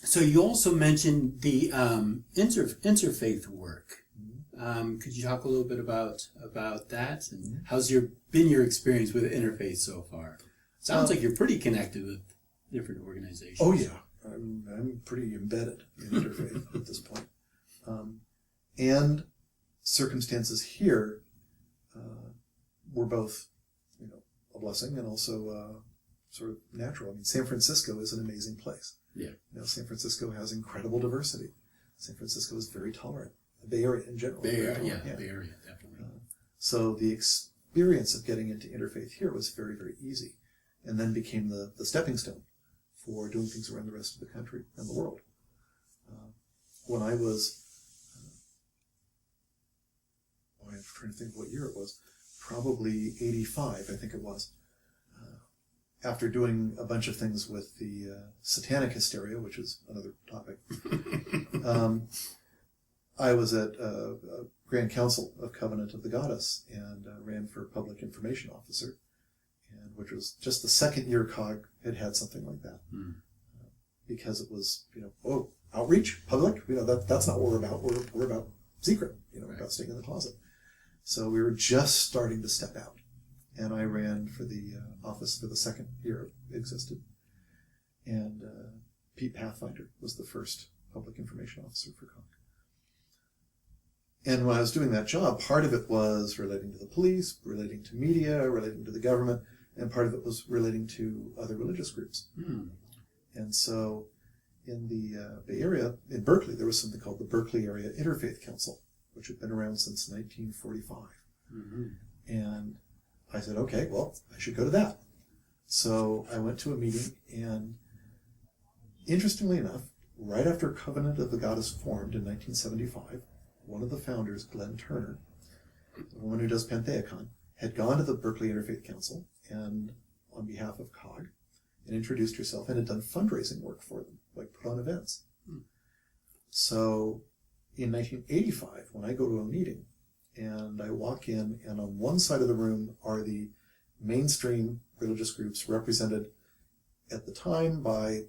So you also mentioned the interfaith work. Could you talk a little bit about that, and how's been your experience with Interfaith so far? Sounds like you're pretty connected with different organizations. Oh yeah, I'm pretty embedded in Interfaith at this point, and circumstances here were both, a blessing and also sort of natural. I mean, San Francisco is an amazing place. Yeah. San Francisco has incredible diversity. San Francisco is very tolerant. The Bay Area in general. Bay Area, definitely. So the experience of getting into Interfaith here was very, very easy, and then became the stepping stone for doing things around the rest of the country and the world. When I was, I'm trying to think of what year it was, probably 85, I think it was. After doing a bunch of things with the satanic hysteria, which is another topic, I was at Grand Council of Covenant of the Goddess and ran for public information officer, and which was just the second year COG had something like that, because it was outreach, public, that's not what we're about. We're about secret, right. About staying in the closet. So we were just starting to step out. And I ran for the office for the second year it existed. And Pete Pathfinder was the first public information officer for COG. And when I was doing that job, part of it was relating to the police, relating to media, relating to the government, and part of it was relating to other religious groups. And so in the Bay Area, in Berkeley, there was something called the Berkeley Area Interfaith Council, which had been around since 1945. And I said, okay, well, I should go to that. So I went to a meeting, and interestingly enough, right after Covenant of the Goddess formed in 1975, one of the founders, Glenn Turner, the woman who does Pantheacon, had gone to the Berkeley Interfaith Council and on behalf of COG and introduced herself and had done fundraising work for them, like put on events. So in 1985, when I go to a meeting, and I walk in, and on one side of the room are the mainstream religious groups represented at the time by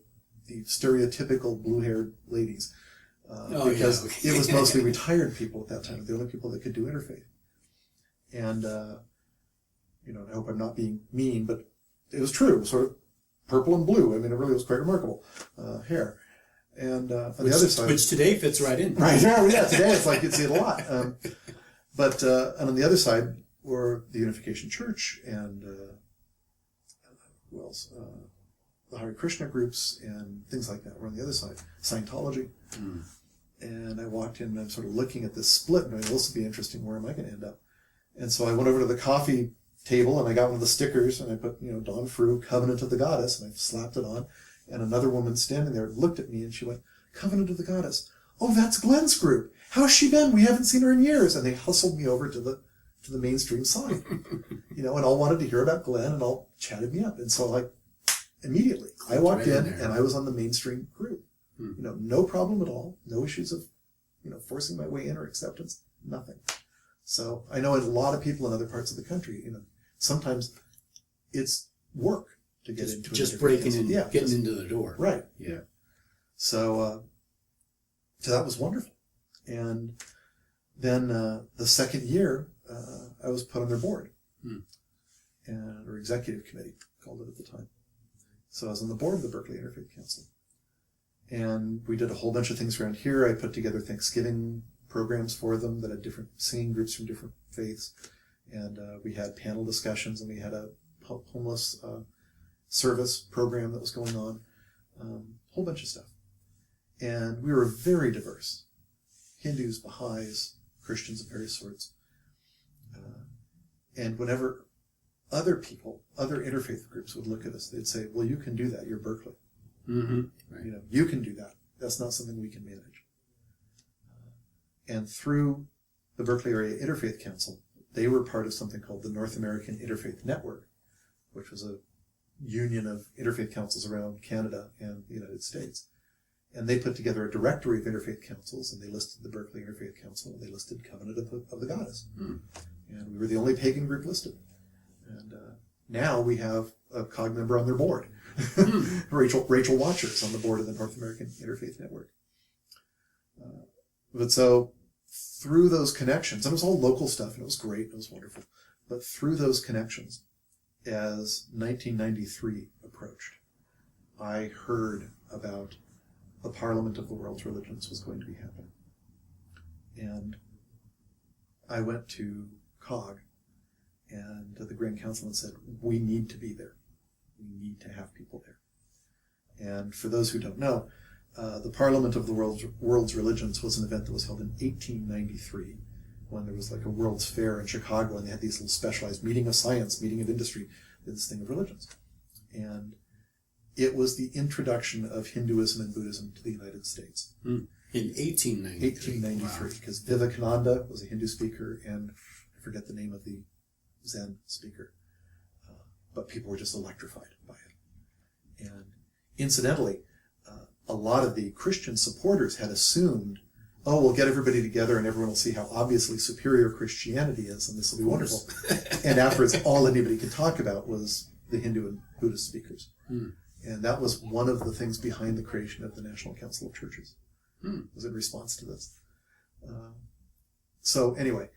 the stereotypical blue-haired ladies, because it was mostly retired people at that time, the only people that could do interfaith. And, I hope I'm not being mean, but it was true, sort of purple and blue. I mean, it really was quite remarkable hair. And on the other side... Which today fits right in. Right, yeah, today it's like you'd see it a lot. But on the other side were the Unification Church and who else? The Hare Krishna groups and things like that were on the other side. Scientology. And I walked in and I'm sort of looking at this split and this will be interesting. Where am I going to end up? And so I went over to the coffee table and I got one of the stickers and I put, Dawn Frew, Covenant of the Goddess, and I slapped it on. And another woman standing there looked at me and she went, Covenant of the Goddess. Oh, that's Glenn's group. How's she been? We haven't seen her in years. And they hustled me over to the mainstream side, and all wanted to hear about Glenn and all chatted me up. And so immediately I walked in and I was on the mainstream group, no problem at all. No issues of, forcing my way in or acceptance, nothing. So I know a lot of people in other parts of the country, sometimes it's work to get into it. Just breaking in, getting into the door. Right. Yeah. So that was wonderful. And then the second year, I was put on their board, or executive committee, called it at the time. So I was on the board of the Berkeley Interfaith Council. And we did a whole bunch of things around here. I put together Thanksgiving programs for them that had different singing groups from different faiths. And we had panel discussions, and we had a homeless service program that was going on, a whole bunch of stuff. And we were very diverse. Hindus, Baha'is, Christians of various sorts. And whenever other people, other interfaith groups would look at us, they'd say, well, you can do that. You're Berkeley. Right. You can do that. That's not something we can manage. And through the Berkeley Area Interfaith Council, they were part of something called the North American Interfaith Network, which was a union of interfaith councils around Canada and the United States. And they put together a directory of interfaith councils, and they listed the Berkeley Interfaith Council, and they listed Covenant of the Goddess. And we were the only pagan group listed. And now we have a COG member on their board. Rachel Watchers on the board of the North American Interfaith Network. But so through those connections, and it was all local stuff, and it was great, it was wonderful. But through those connections, as 1993 approached, I heard about the Parliament of the World's Religions was going to be happening. And I went to COG and the Grand Council and said, we need to be there. We need to have people there. And for those who don't know, the Parliament of the World's Religions was an event that was held in 1893 when there was like a World's Fair in Chicago, and they had these little specialized meeting of science, meeting of industry, this thing of religions. And it was the introduction of Hinduism and Buddhism to the United States. In 1893. 1893, because Vivekananda was a Hindu speaker, and I forget the name of the Zen speaker. But people were just electrified by it. And incidentally, a lot of the Christian supporters had assumed, oh, we'll get everybody together and everyone will see how obviously superior Christianity is, and this will be wonderful. And afterwards, all anybody could talk about was the Hindu and Buddhist speakers. And that was one of the things behind the creation of the National Council of Churches, was in response to this. So anyway,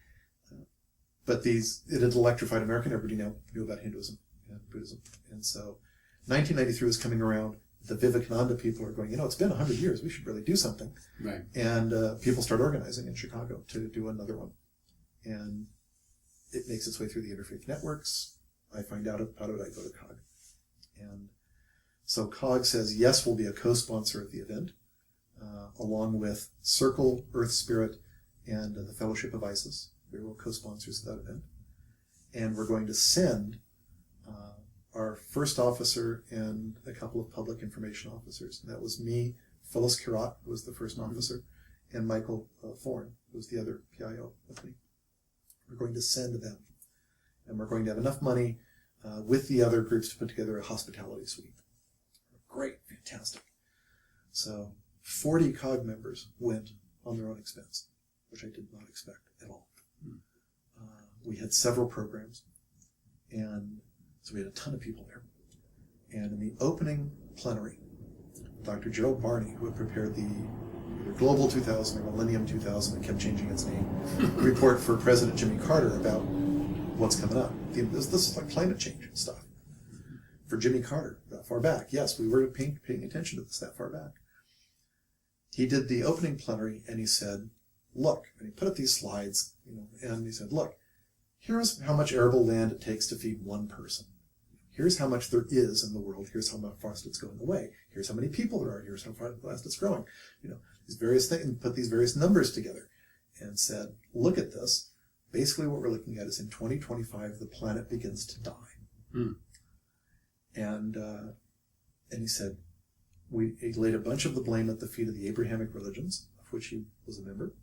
but it had electrified America, and everybody now knew about Hinduism and Buddhism. And so 1993 was coming around. The Vivekananda people are going, it's been 100 years. We should really do something. Right. And people start organizing in Chicago to do another one. And it makes its way through the interfaith networks. I find out about it. I go to COG. And so COG says, yes, we'll be a co-sponsor of the event, along with Circle, Earth Spirit, and the Fellowship of Isis. We were co-sponsors of that event. And we're going to send our first officer and a couple of public information officers. And that was me, Phyllis Curott, who was the first officer, and Michael Thorne, who was the other PIO with me. We're going to send them. And we're going to have enough money with the other groups to put together a hospitality suite. Great, fantastic. So 40 COG members went on their own expense, which I did not expect at all. We had several programs, and so we had a ton of people there. And in the opening plenary, Dr. Gerald Barney, who had prepared the either Global 2000 or Millennium 2000, it kept changing its name, report for President Jimmy Carter about what's coming up. This is like climate change stuff. For Jimmy Carter, that far back. Yes, we were paying attention to this that far back. He did the opening plenary, and he said, look, and he put up these slides, and he said, look, here's how much arable land it takes to feed one person. Here's how much there is in the world. Here's how fast it's going away. Here's how many people there are. Here's how fast it's growing. These various things, and put these various numbers together and said, look at this. Basically what we're looking at is in 2025, the planet begins to die. And he said, he laid a bunch of the blame at the feet of the Abrahamic religions, of which he was a member,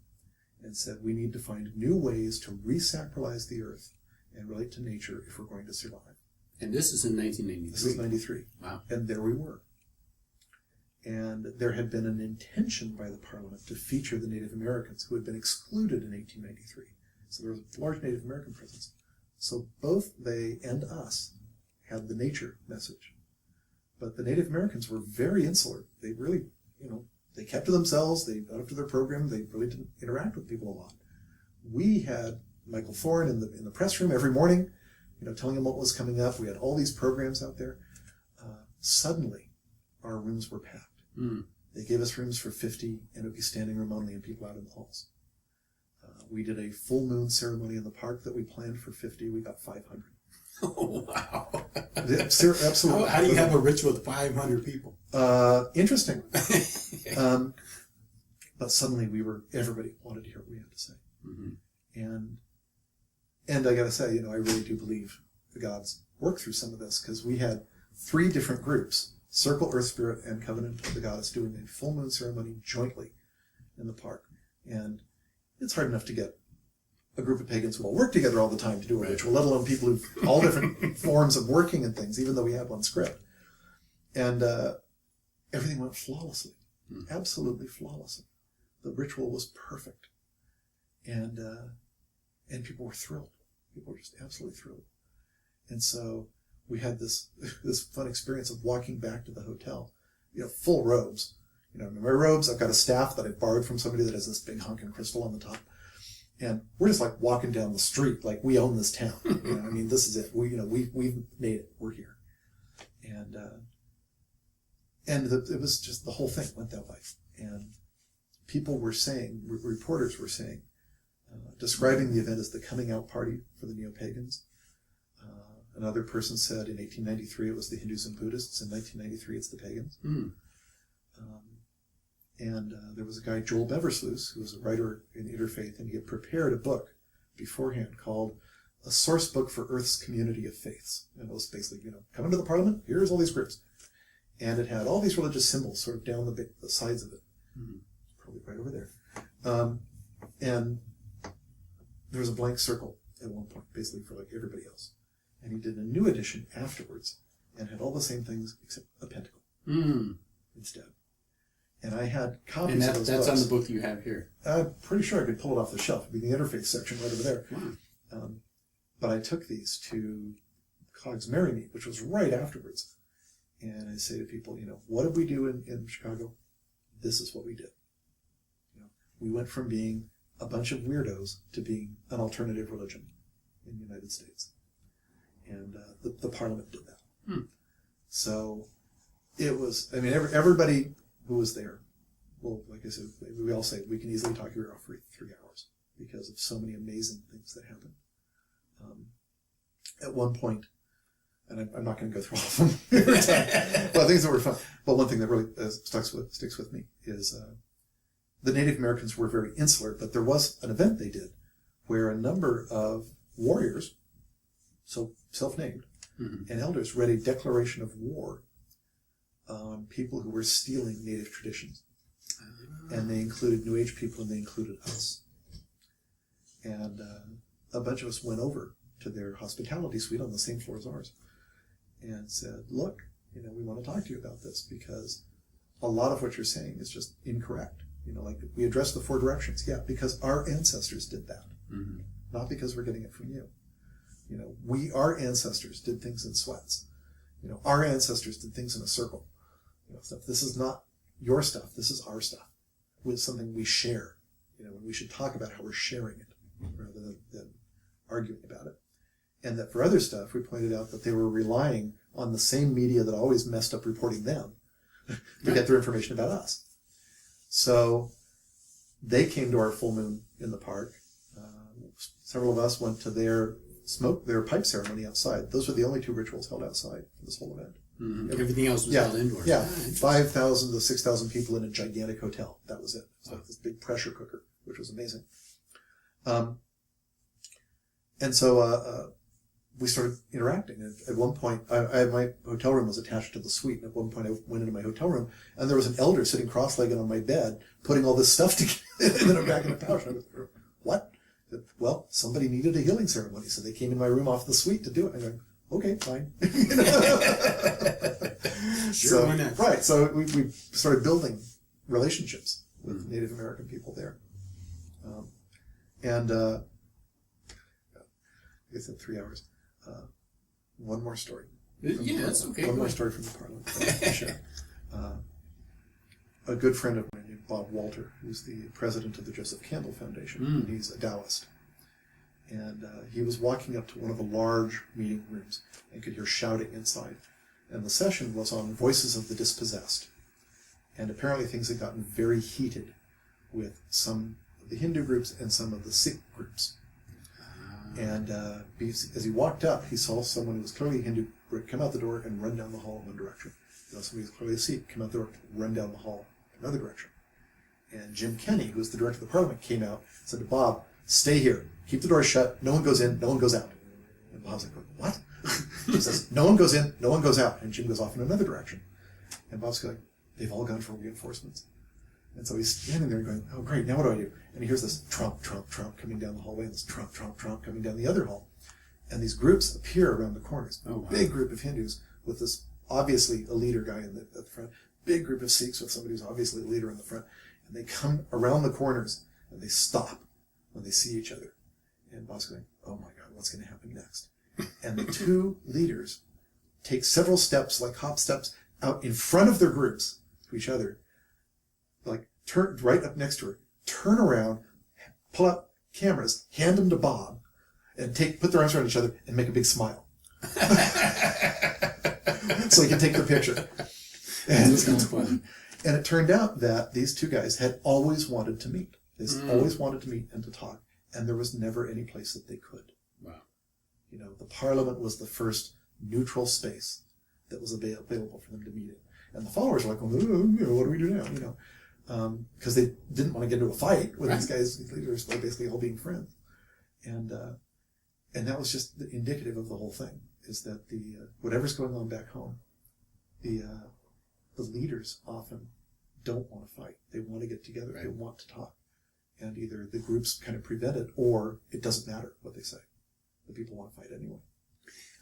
and said, we need to find new ways to re-sacralize the earth and relate to nature if we're going to survive. And this is in 1993. This is 93. Wow. And there we were. And there had been an intention by the Parliament to feature the Native Americans who had been excluded in 1893. So there was a large Native American presence. So both they and us had the nature message. But the Native Americans were very insular. They really, they kept to themselves. They got up to their program. They really didn't interact with people a lot. We had Michael Thorne in the press room every morning, telling him what was coming up. We had all these programs out there. Suddenly, our rooms were packed. They gave us rooms for 50, and it would be standing room only and people out in the halls. We did a full moon ceremony in the park that we planned for 50. We got 500. Oh, wow. Absolutely. How do you have a ritual with 500 people? Interesting. But suddenly everybody wanted to hear what we had to say. And I got to say, I really do believe the gods worked through some of this, because we had 3 different groups, Circle, Earth Spirit, and Covenant of the Goddess, doing a full moon ceremony jointly in the park. And it's hard enough to get a group of pagans who all work together all the time to do a ritual, let alone people who've all different forms of working and things, even though we had one script. And everything went flawlessly, absolutely flawlessly. The ritual was perfect. And people were thrilled. People were just absolutely thrilled. And so we had this fun experience of walking back to the hotel, full robes. In my robes, I've got a staff that I borrowed from somebody that has this big honking crystal on the top. And we're just like walking down the street like we own this town. This is it. We've made it. We're here. And it was just, the whole thing went that way. And people were saying, reporters were saying, describing the event as the coming out party for the neo-pagans. Another person said in 1893 it was the Hindus and Buddhists. In 1993 it's the pagans. And there was a guy, Joel Beversluis, who was a writer in Interfaith, and he had prepared a book beforehand called A Source Book for Earth's Community of Faiths. And it was basically, come into the Parliament, here's all these groups. And it had all these religious symbols sort of down the sides of it. Probably right over there. And there was a blank circle at one point, basically for like everybody else. And he did a new edition afterwards and had all the same things except a pentacle instead. And I had copies of those that's books. on the book you have here. I'm pretty sure I could pull it off the shelf. It'd be the Interfaith section right over there. But I took these to Cog's Merry Meet, which was right afterwards. And I say to people, what did we do in Chicago? This is what we did. We went from being a bunch of weirdos to being an alternative religion in the United States. And the Parliament did that. So it was, everybody who was there, well, like I said, we all say we can easily talk your ear off for 3 hours because of so many amazing things that happened. At one point, and I'm not going to go through all of them, well, things that were fun, but one thing that really sticks with me is the Native Americans were very insular, but there was an event they did where a number of warriors, so self-named, and elders read a declaration of war on people who were stealing Native traditions. And they included New Age people, and they included us. And a bunch of us went over to their hospitality suite on the same floor as ours and said, look, we want to talk to you about this because a lot of what you're saying is just incorrect. Like we addressed the 4 directions. Yeah, because our ancestors did that. Not because we're getting it from you. Our ancestors did things in sweats. Our ancestors did things in a circle. Stuff. This is not your stuff. This is our stuff. It's something we share. And we should talk about how we're sharing it rather than arguing about it. And that for other stuff, we pointed out that they were relying on the same media that always messed up reporting them to get their information about us. So they came to our full moon in the park. Several of us went to their pipe ceremony outside. Those were the only 2 rituals held outside for this whole event. Everything else was held indoors. Yeah, 5,000 to 6,000 people in a gigantic hotel. That was it. It was like this big pressure cooker, which was amazing. And so we started interacting. And at one point, my hotel room was attached to the suite. And at one point, I went into my hotel room, and there was an elder sitting cross-legged on my bed, putting all this stuff together, and then I'm back in the pouch. And I was, what? Well, somebody needed a healing ceremony, so they came in my room off the suite to do it. I'm going, okay, fine. Sure, why not? Right, so we started building relationships with Native American people there. I guess in 3 hours. One more story. Yeah, that's okay. One more story from the Parliament. Sure. A good friend of mine named Bob Walter, who's the president of the Joseph Campbell Foundation, and he's a Taoist. And he was walking up to one of the large meeting rooms and could hear shouting inside. And the session was on voices of the dispossessed. And apparently things had gotten very heated with some of the Hindu groups and some of the Sikh groups. And as he walked up, he saw someone who was clearly a Hindu come out the door and run down the hall in one direction. He saw somebody who was clearly a Sikh come out the door, run down the hall in another direction. And Jim Kenney, who was the director of the Parliament, came out and said to Bob, stay here. Keep the doors shut. No one goes in. No one goes out. And Bob's like, what? He says, no one goes in. No one goes out. And Jim goes off in another direction. And Bob's going, they've all gone for reinforcements. And so he's standing there going, oh, great, now what do I do? And he hears this trump, trump, trump coming down the hallway, and this trump, trump, trump coming down the other hall. And these groups appear around the corners. Oh, wow. Big group of Hindus with this obviously a leader guy at the front. Big group of Sikhs with somebody who's obviously a leader in the front. And they come around the corners, and they stop when they see each other. And Bob's going, oh my God, what's going to happen next? And the 2 leaders take several steps, like hop steps, out in front of their groups to each other, like turn right up next to her, turn around, pull out cameras, hand them to Bob, and put their arms around each other and make a big smile. So he can take the picture. And That's funny. And it turned out that these two guys had always wanted to meet. They always wanted to meet and to talk, and there was never any place that they could. Wow. You know, the Parliament was the first neutral space that was available for them to meet in. And the followers were like, well, what do we do now? You know, because they didn't want to get into a fight with these guys, these leaders, like basically all being friends. And that was just indicative of the whole thing, is that whatever's going on back home, the leaders often don't want to fight. They want to get together. Right. They want to talk. And either the groups kind of prevent it, or it doesn't matter what they say. The people want to fight anyway.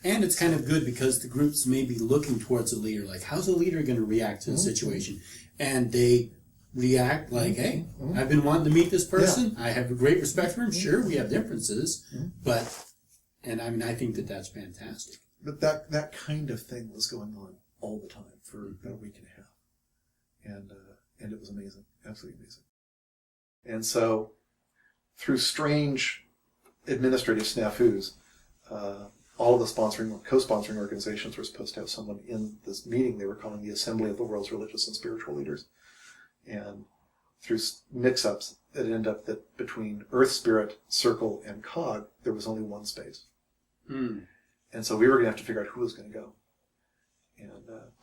And it's kind of good because the groups may be looking towards a leader, like, how's a leader going to react to the situation? And they react like, hey, I've been wanting to meet this person. Yeah. I have a great respect for him. Sure, we have differences, and I mean, I think that that's fantastic. But that kind of thing was going on all the time for about a week and a half. And it was amazing, absolutely amazing. And so, through strange administrative snafus, all of the co-sponsoring organizations were supposed to have someone in this meeting they were calling the Assembly of the World's Religious and Spiritual Leaders. And through mix-ups, it ended up that between Earth Spirit, Circle, and Cog, there was only one space. And so we were going to have to figure out who was going to go. And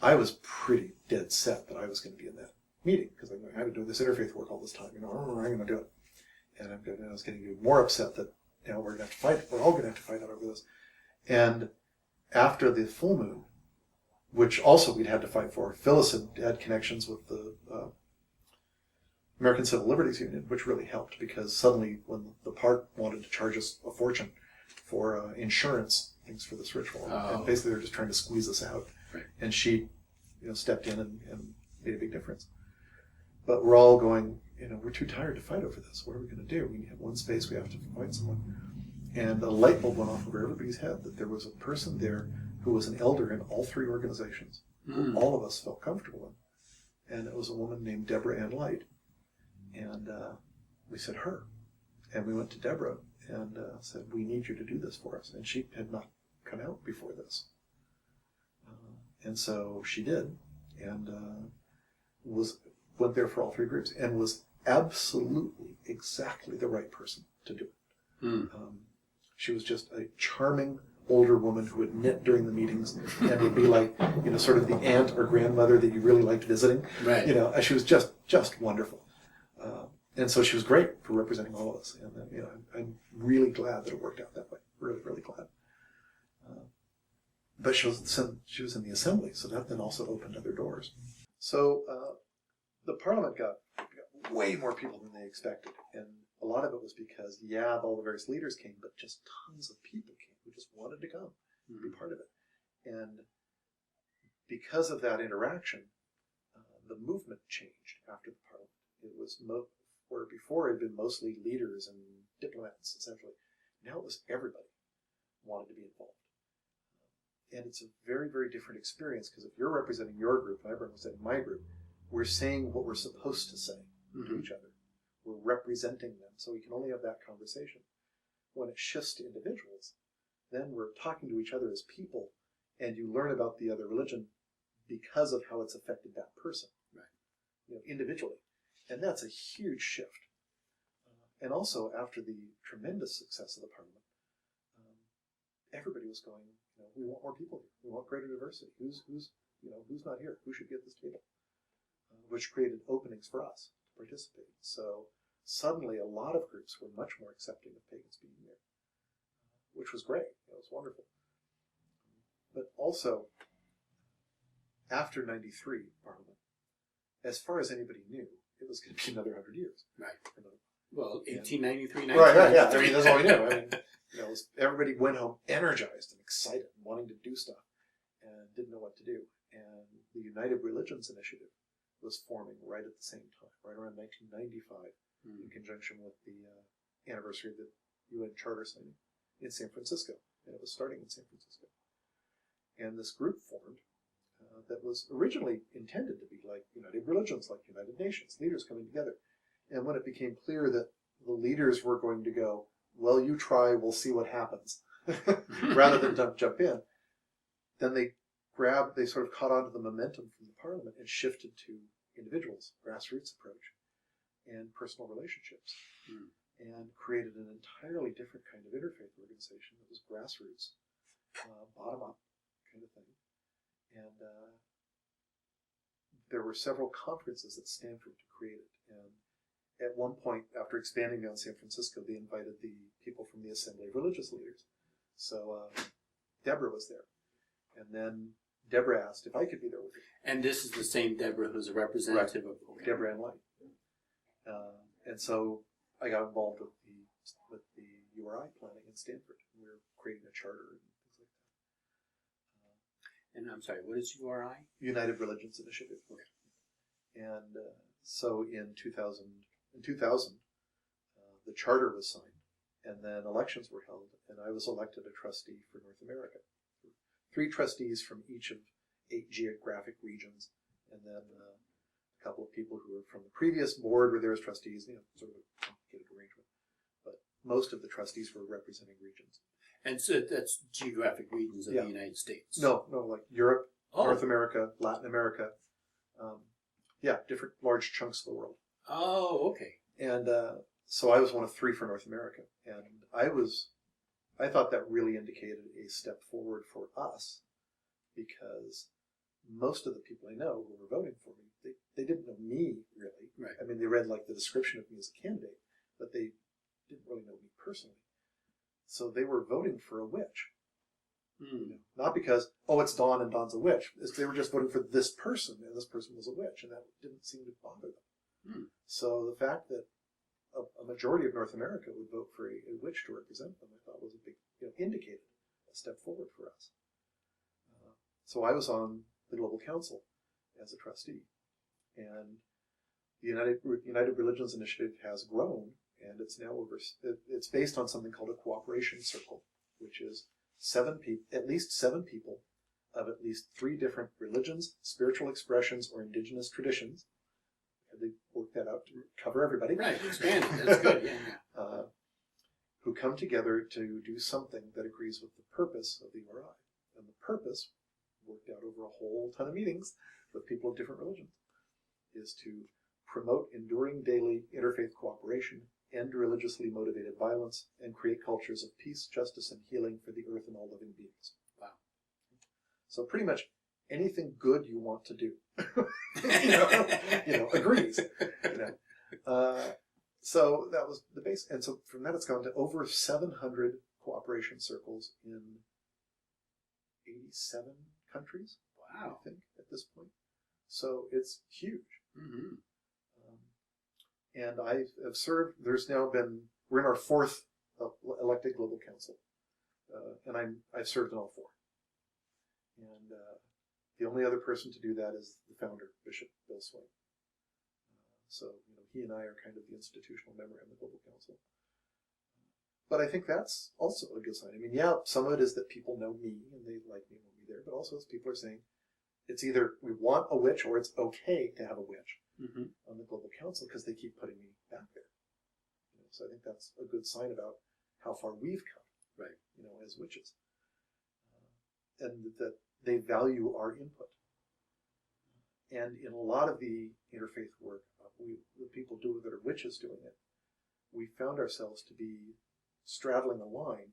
I was pretty dead set that I was going to be in that meeting, because I've been doing this interfaith work all this time. I'm going to do it. And I was getting even more upset that we're going to have to fight. We're all going to have to fight out over this. And after the full moon, which also we'd had to fight for, Phyllis had connections with the American Civil Liberties Union, which really helped, because suddenly when the park wanted to charge us a fortune for insurance things for this ritual, and basically they were just trying to squeeze us out. Right. And she, stepped in and made a big difference. But we're all going, we're too tired to fight over this. What are we going to do? We have one space. We have to fight someone. And a light bulb went off over everybody's head that there was a person there who was an elder in all three organizations, who all of us felt comfortable in. And it was a woman named Deborah Ann Light. And we said, her. And we went to Deborah and said, we need you to do this for us. And she had not come out before this. And so she did, and went there for all three groups, and was absolutely exactly the right person to do it. She was just a charming older woman who would knit during the meetings and would be like, sort of the aunt or grandmother that you really liked visiting. Right. She was just wonderful. And so she was great for representing all of us. And I'm really glad that it worked out that way. Really, really glad. But she was in the assembly, so that then also opened other doors. So the Parliament got way more people than they expected. And a lot of it was because, all the various leaders came, but just tons of people came who just wanted to come and be part of it. And because of that interaction, the movement changed after the Parliament. It was where before it had been mostly leaders and diplomats, essentially. Now it was everybody wanted to be involved. And it's a very, very different experience, because if you're representing your group and I'm representing my group, we're saying what we're supposed to say to each other. We're representing them, so we can only have that conversation. When it shifts to individuals, then we're talking to each other as people, and you learn about the other religion because of how it's affected that person, individually. And that's a huge shift. And also, after the tremendous success of the Parliament, everybody was going, we want more people here. We want greater diversity. Who's not here? Who should be at this table? Which created openings for us to participate. So suddenly a lot of groups were much more accepting of pagans being there, which was great. It was wonderful. But also, after 93 Parliament, as far as anybody knew, it was going to be another 100 years. Right. Well, 1893, 1993. Right, yeah. I mean, that's all we knew. Everybody went home energized and excited, wanting to do stuff, and didn't know what to do. And the United Religions Initiative was forming right at the same time, right around 1995, in conjunction with the anniversary of the UN Charter signing in San Francisco. And it was starting in San Francisco. And this group formed that was originally intended to be like United Religions, like United Nations, leaders coming together. And when it became clear that the leaders were going to go, well, you try, we'll see what happens, rather than jump in, then they sort of caught on to the momentum from the Parliament and shifted to individuals, grassroots approach, and personal relationships, and created an entirely different kind of interfaith organization that was grassroots, bottom-up kind of thing. And there were several conferences at Stanford to create it. And at one point, after expanding beyond San Francisco, they invited the people from the Assembly of Religious Leaders. So Deborah was there. And then Deborah asked if I could be there with her. And this is the same Deborah who's a representative of... Okay. Deborah Ann Light. And so I got involved with the URI planning in Stanford. We were creating a charter and things like that. And I'm sorry, what is URI? United Religions Initiative. Okay. And so in 2000, the charter was signed, and then elections were held, and I was elected a trustee for North America. 3 trustees from each of 8 geographic regions, and then a couple of people who were from the previous board were there as trustees, sort of a complicated arrangement. But most of the trustees were representing regions. And so that's geographic regions of the United States? No, like Europe, North America, Latin America. Different large chunks of the world. Oh, okay. And so I was one of 3 for North America. And I thought that really indicated a step forward for us, because most of the people I know who were voting for me, they didn't know me, really. Right. I mean, they read like the description of me as a candidate, but they didn't really know me personally. So they were voting for a witch. Not because, it's Dawn and Dawn's a witch. They were just voting for this person, and this person was a witch, and that didn't seem to bother them. So the fact that a majority of North America would vote for a witch to represent them, I thought was a big, indicated a step forward for us. So I was on the Global Council as a trustee, and the United Religions Initiative has grown, and it's now it's based on something called a cooperation circle, which is at least seven people of at least 3 different religions, spiritual expressions, or indigenous traditions. They worked that out to cover everybody. Right, expanded. That's good. Yeah. Who come together to do something that agrees with the purpose of the URI. And the purpose, worked out over a whole ton of meetings with people of different religions, is to promote enduring daily interfaith cooperation, end religiously motivated violence, and create cultures of peace, justice, and healing for the earth and all living beings. Wow. So pretty much anything good you want to do, agrees. So that was the base. And so from that, it's gone to over 700 cooperation circles in 87 countries. Wow. I think at this point. So it's huge. Mm-hmm. And I have served, we're in our 4th elected Global Council. And I've served in all 4. And the only other person to do that is the founder, Bishop Bill Swain. So, he and I are kind of the institutional member in the Global Council. But I think that's also a good sign. I mean, some of it is that people know me and they like me and want me there, but also as people are saying, it's either we want a witch or it's okay to have a witch on the Global Council because they keep putting me back there. So I think that's a good sign about how far we've come, right? As witches. And that they value our input. And in a lot of the interfaith work, the people that are witches doing it, we found ourselves to be straddling a line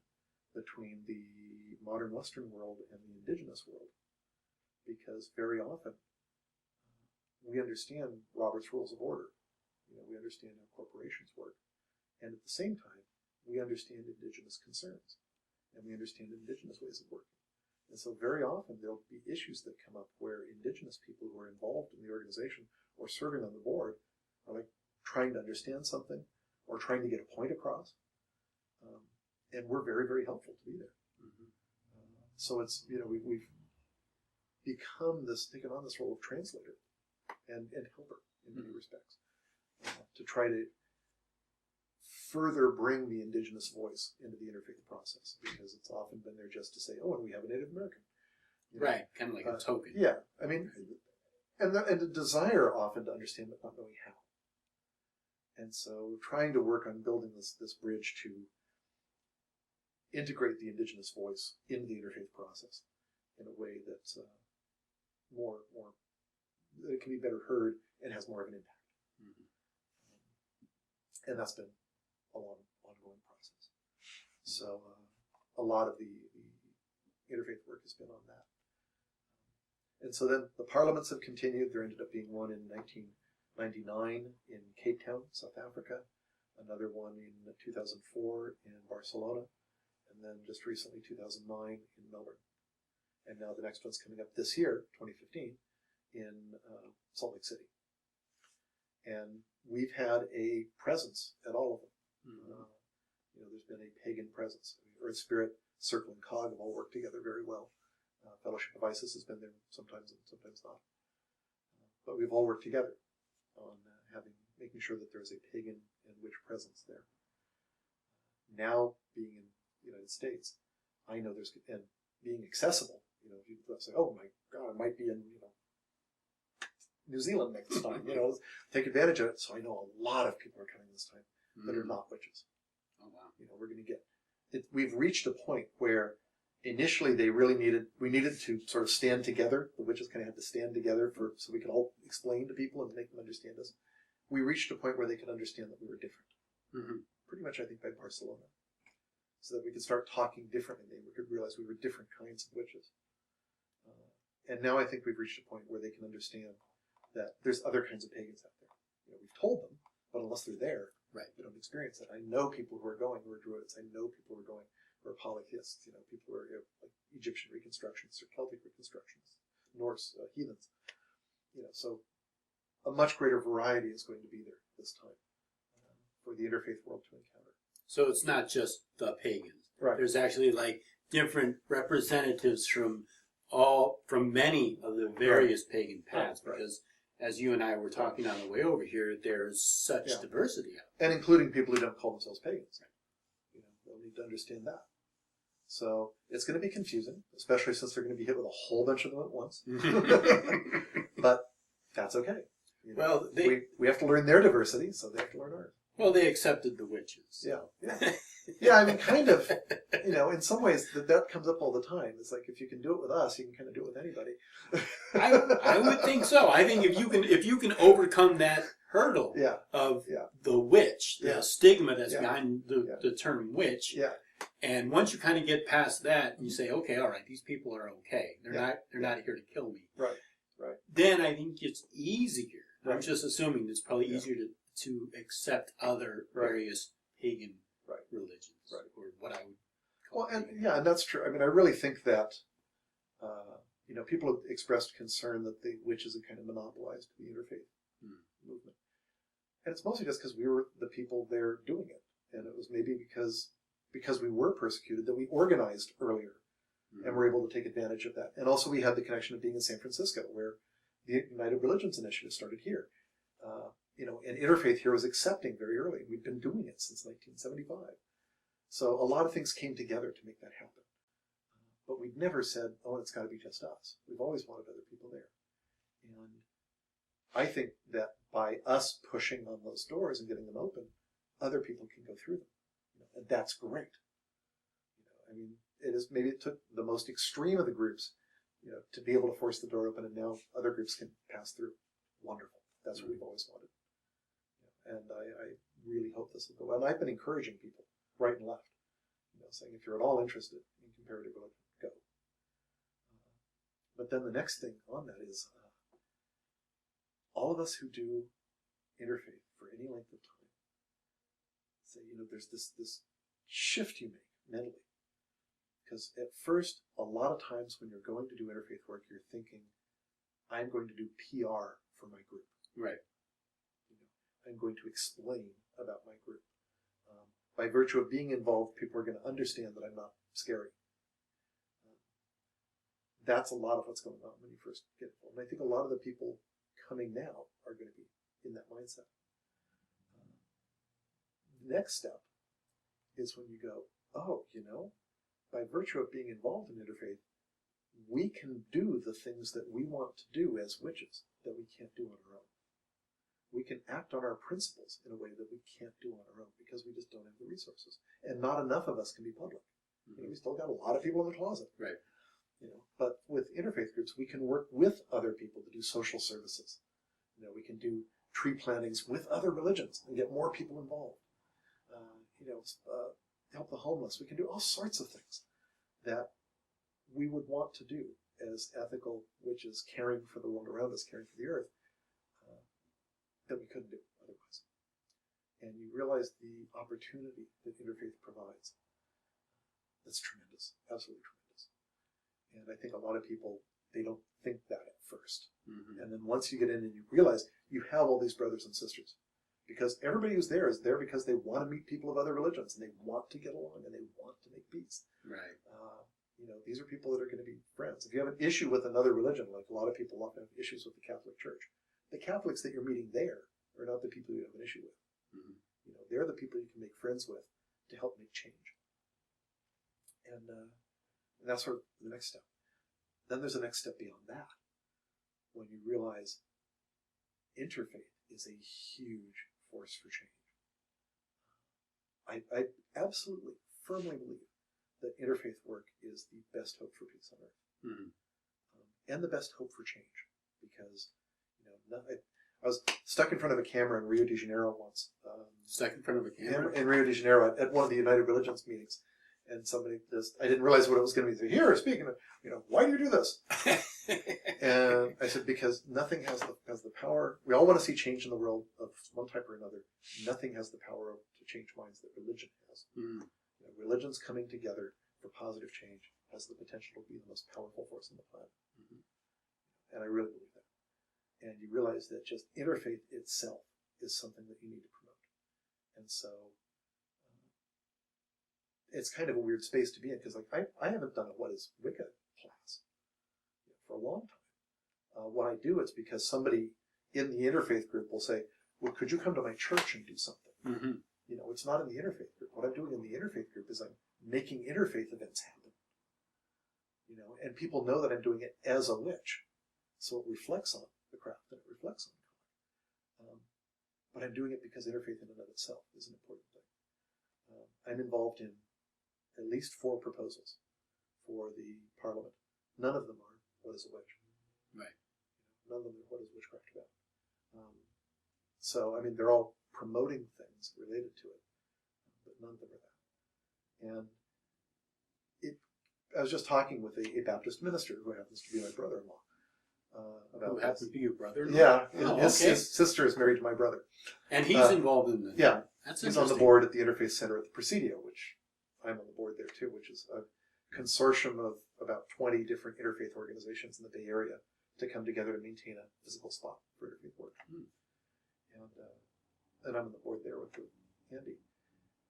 between the modern Western world and the indigenous world. Because very often, we understand Robert's Rules of Order. We understand how corporations work. And at the same time, we understand indigenous concerns. And we understand indigenous ways of working. And so very often there'll be issues that come up where indigenous people who are involved in the organization or serving on the board are like trying to understand something or trying to get a point across. And we're very, very helpful to be there. So it's, we've taken on this role of translator and helper in many respects to try to further bring the indigenous voice into the interfaith process, because it's often been there just to say, and we have a Native American. Right, kind of like a token. Yeah, I mean, and a desire often to understand, but not knowing how. And so, trying to work on building this bridge to integrate the indigenous voice into the interfaith process in a way that's more that it can be better heard and has more of an impact. And that's been a long, ongoing process. So a lot of the interfaith work has been on that. And so then the parliaments have continued. There ended up being one in 1999 in Cape Town, South Africa, another one in 2004 in Barcelona, and then just recently 2009 in Melbourne. And now the next one's coming up this year, 2015, in Salt Lake City. And we've had a presence at all of them. There's been a pagan presence. I mean, Earth Spirit, Circle, and Cog have all worked together very well. Fellowship of Isis has been there sometimes and sometimes not. But we've all worked together on making sure that there's a pagan and witch presence there. Now, being in the United States, I know and being accessible, people say, oh my God, I might be in, New Zealand next time, take advantage of it. So I know a lot of people are coming this time that are not witches. Oh, wow. We're going to get it. We've reached a point where initially we needed to sort of stand together. The witches kind of had to stand together so we could all explain to people and make them understand us. We reached a point where they could understand that we were different. Pretty much, I think, by Barcelona. So that we could start talking differently. They could realize we were different kinds of witches. And now I think we've reached a point where they can understand that there's other kinds of pagans out there. We've told them, but unless they're there, right, they don't experience it. I know people who are going who are Druids. I know people who are going who are polytheists. People who are like Egyptian reconstructionists or Celtic reconstructionists, Norse heathens. So a much greater variety is going to be there this time for the interfaith world to encounter. So it's not just the pagans. Right. There's actually like different representatives from many of the various pagan paths, because as you and I were talking on the way over here, there's such diversity out there. And including people who don't call themselves pagans. They'll need to understand that. So it's going to be confusing, especially since they're going to be hit with a whole bunch of them at once. But that's okay. Well, we have to learn their diversity, so they have to learn ours. Well, they accepted the witches. Yeah, I mean, kind of, in some ways that comes up all the time. It's like, if you can do it with us, you can kind of do it with anybody. I would think so. I think if you can overcome that hurdle of the witch, the stigma that's behind the term witch, and once you kind of get past that, and you say, okay, all right, these people are okay. They're not here to kill me. Right. Then I think it's easier. Right. I'm just assuming it's probably easier to accept other various pagan religions, or what I would call. Well, and that's true. I mean, I really think that people have expressed concern that the witches have kind of monopolized the interfaith movement, and it's mostly just because we were the people there doing it, and it was maybe because we were persecuted that we organized earlier, and were able to take advantage of that. And also, we had the connection of being in San Francisco, where the United Religions Initiative started here. And interfaith here was accepting very early. We've been doing it since 1975. So a lot of things came together to make that happen. But we've never said, oh, it's got to be just us. We've always wanted other people there. And I think that by us pushing on those doors and getting them open, other people can go through them. And that's great. I mean, maybe it took the most extreme of the groups, to be able to force the door open, and now other groups can pass through. Wonderful. That's what we've always wanted. And I really hope this will go well. And I've been encouraging people, right and left, saying, if you're at all interested in comparative religion, go. But then the next thing on that is, all of us who do interfaith for any length of time, say, there's this shift you make mentally. Because at first, a lot of times when you're going to do interfaith work, you're thinking, I'm going to do PR for my group. Right. I'm going to explain about my group. By virtue of being involved, people are going to understand that I'm not scary. That's a lot of what's going on when you first get involved. And I think a lot of the people coming now are going to be in that mindset. The next step is when you go, oh, by virtue of being involved in interfaith, we can do the things that we want to do as witches that we can't do on our own. We can act on our principles in a way that we can't do on our own because we just don't have the resources. And not enough of us can be public. You know, we still got a lot of people in the closet. Right. You know, but with interfaith groups, we can work with other people to do social services. You know, we can do tree plantings with other religions and get more people involved. Help the homeless. We can do all sorts of things that we would want to do as ethical witches, caring for the world around us, caring for the earth, that we couldn't do otherwise. And you realize the opportunity that interfaith provides. That's tremendous, absolutely tremendous. And I think a lot of people, they don't think that at first. Mm-hmm. And then once you get in and you realize you have all these brothers and sisters, because everybody who's there is there because they want to meet people of other religions, and they want to get along, and they want to make peace. Right. These are people that are going to be friends. If you have an issue with another religion, like a lot of people often have issues with the Catholic Church, the Catholics that you're meeting there are not the people you have an issue with. Mm-hmm. They're the people you can make friends with to help make change. And that's sort of the next step. Then there's a next step beyond that, when you realize interfaith is a huge force for change. I absolutely, firmly believe that interfaith work is the best hope for peace on earth. Mm-hmm. And the best hope for change. Because, I was stuck in front of a camera in Rio de Janeiro once. Stuck in front of a camera? In Rio de Janeiro at one of the United Religions meetings. And somebody I didn't realize what it was going to be. Here, speaking of, why do you do this? And I said, because nothing has the power. We all want to see change in the world of one type or another. Nothing has the power to change minds that religion has. Mm. Religions coming together for positive change has the potential to be the most powerful force on the planet. Mm-hmm. And I really believe that. And you realize that just interfaith itself is something that you need to promote. And so it's kind of a weird space to be in, because I haven't done a What is Wicca class for a long time. When I do, it's because somebody in the interfaith group will say, well, could you come to my church and do something? Mm-hmm. It's not in the interfaith group. What I'm doing in the interfaith group is I'm making interfaith events happen. And people know that I'm doing it as a witch. So it reflects on the craft and it reflects on the color. But I'm doing it because interfaith in and of itself is an important thing. I'm involved in at least 4 proposals for the Parliament. None of them are what is a witch. Right. None of them are what is witchcraft about. They're all promoting things related to it, but none of them are that. And I was just talking with a Baptist minister who happens to be my brother-in-law. Who happens to be your brother-in-law? Yeah, his sister is married to my brother. And he's involved in the... Yeah, that's he's on the board at the Interfaith Center at the Presidio, which I'm on the board there too, which is a consortium of about 20 different interfaith organizations in the Bay Area to come together to maintain a physical spot for interfaith work. Hmm. And I'm on the board there with Andy.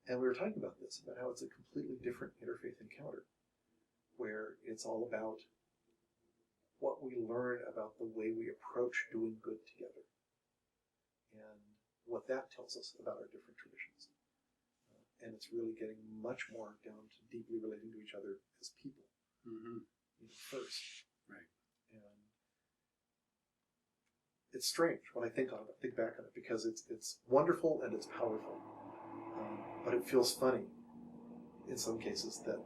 And we were talking about this, about how it's a completely different interfaith encounter, where it's all about what we learn about the way we approach doing good together, and what that tells us about our different traditions. And it's really getting much more down to deeply relating to each other as people, mm-hmm. First. Right. And it's strange when I think back on it, because it's wonderful and it's powerful, but it feels funny in some cases that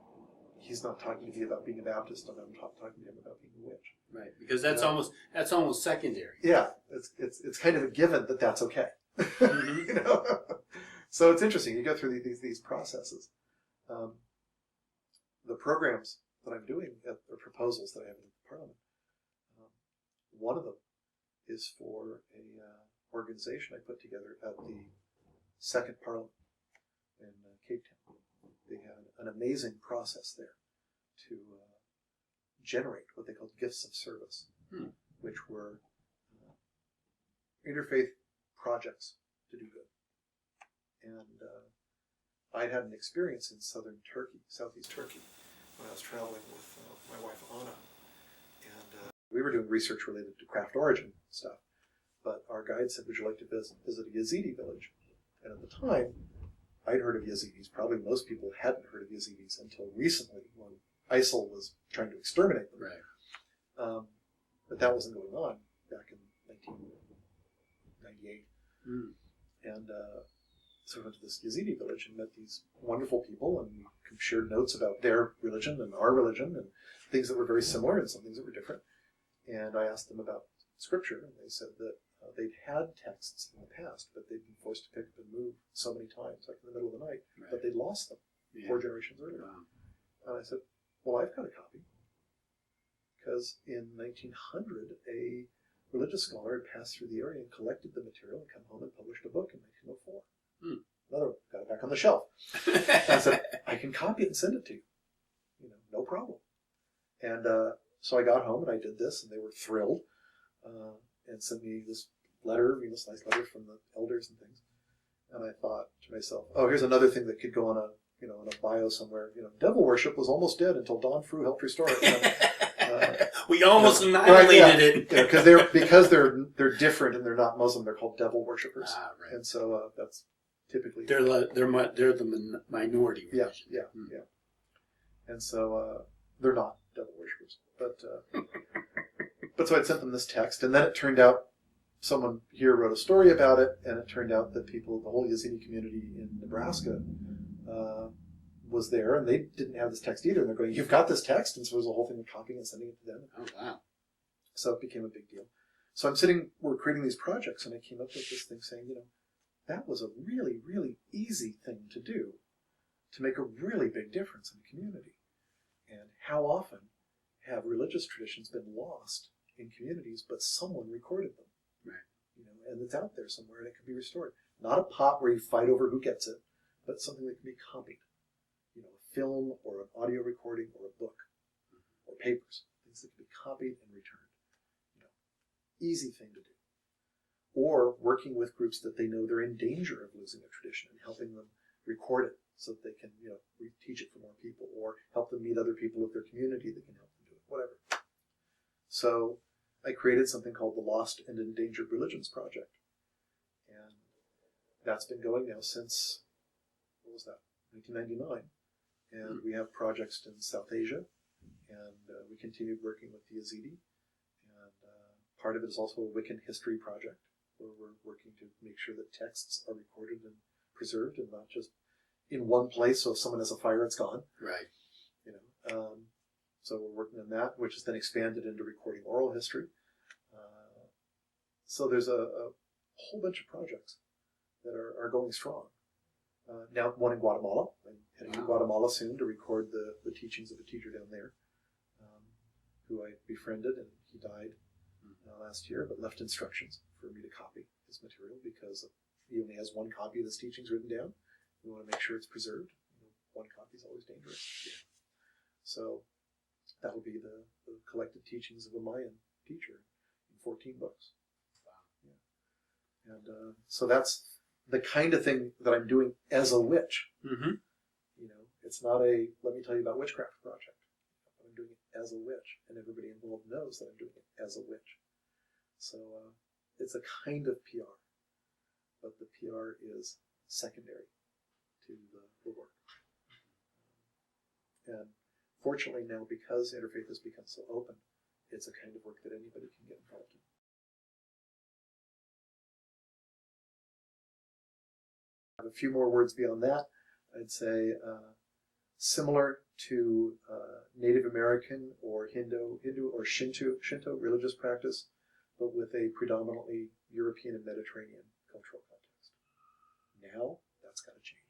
he's not talking to me about being a Baptist and I'm talking to him about being a witch. Right, because that's almost secondary. Yeah, it's kind of a given that that's okay. Mm-hmm. So it's interesting. You go through these processes. The programs that I'm doing, the proposals that I have in the Parliament, one of them is for a organization I put together at the Second Parliament in Cape Town. They had an amazing process there to generate what they called gifts of service, which were interfaith projects to do good. And I'd had an experience in southern Turkey, southeast Turkey, when I was traveling with my wife Anna. And we were doing research related to craft origin stuff. But our guide said, would you like to visit a Yazidi village? And at the time, I'd heard of Yazidis. Probably most people hadn't heard of Yazidis until recently, when ISIL was trying to exterminate them. Right. But that wasn't going on back in 1998. And so I went to this Yazidi village and met these wonderful people, and we shared notes about their religion and our religion, and things that were very similar and some things that were different. And I asked them about scripture, and they said that they'd had texts in the past, but they'd been forced to pick up and move so many times, like in the middle of the night, that they'd lost them 4 generations earlier. Wow. And I said, well, I've got a copy. Because in 1900, a religious scholar had passed through the area and collected the material and come home and published a book in 1904. Another one, got it back on the shelf. I said, I can copy it and send it to you. No problem. And so I got home and I did this, and they were thrilled and sent me this letter, this nice letter from the elders and things. And I thought to myself, oh, here's another thing that could go on in a bio somewhere. Devil worship was almost dead until Don Frew helped restore it. We almost annihilated it. Because they're different and they're not Muslim. They're called devil worshippers. Right. And so that's typically they're the minority religion. Yeah. And so they're not devil worshippers. But so I'd sent them this text, and then it turned out someone here wrote a story about it, and it turned out that the whole Yazidi community in Nebraska was there, and they didn't have this text either. And they're going, "You've got this text," and so there's a whole thing of copying and sending it to them. Oh wow! So it became a big deal. So we're creating these projects, and I came up with this thing saying, that was a really, really easy thing to do, to make a really big difference in the community. And how often have religious traditions been lost in communities, but someone recorded them? Right. And it's out there somewhere, and it can be restored. Not a pot where you fight over who gets it, but something that can be copied. A film or an audio recording or a book or papers. Things that can be copied and returned. Easy thing to do. Or working with groups that they know they're in danger of losing a tradition and helping them record it so that they can, teach it for more people, or help them meet other people of their community that can help them do it, whatever. So I created something called the Lost and Endangered Religions Project. And that's been going now since, 1999. And we have projects in South Asia, and we continued working with the Yazidi. And part of it is also a Wiccan history project, where we're working to make sure that texts are recorded and preserved and not just in one place, so if someone has a fire, it's gone. Right. So we're working on that, which has then expanded into recording oral history. So there's a whole bunch of projects that are going strong. Now one in Guatemala. I'm heading to Guatemala soon to record the teachings of a teacher down there, who I befriended, and he died last year, but left instructions for me to copy his material, because he only has one copy of his teachings written down. We want to make sure it's preserved. One copy is always dangerous. Yeah. So that will be the collected teachings of a Mayan teacher in 14 books. Wow. Yeah. And so that's the kind of thing that I'm doing as a witch. Mm-hmm. It's not a let me tell you about witchcraft project. I'm doing it as a witch, and everybody involved knows that I'm doing it as a witch. So it's a kind of PR, but the PR is secondary to the work. And fortunately now, because Interfaith has become so open, it's a kind of work that anybody can get involved in. I have a few more words beyond that. I'd say similar to Native American or Hindu or Shinto religious practice, but with a predominantly European and Mediterranean cultural context. Now, that's got to change.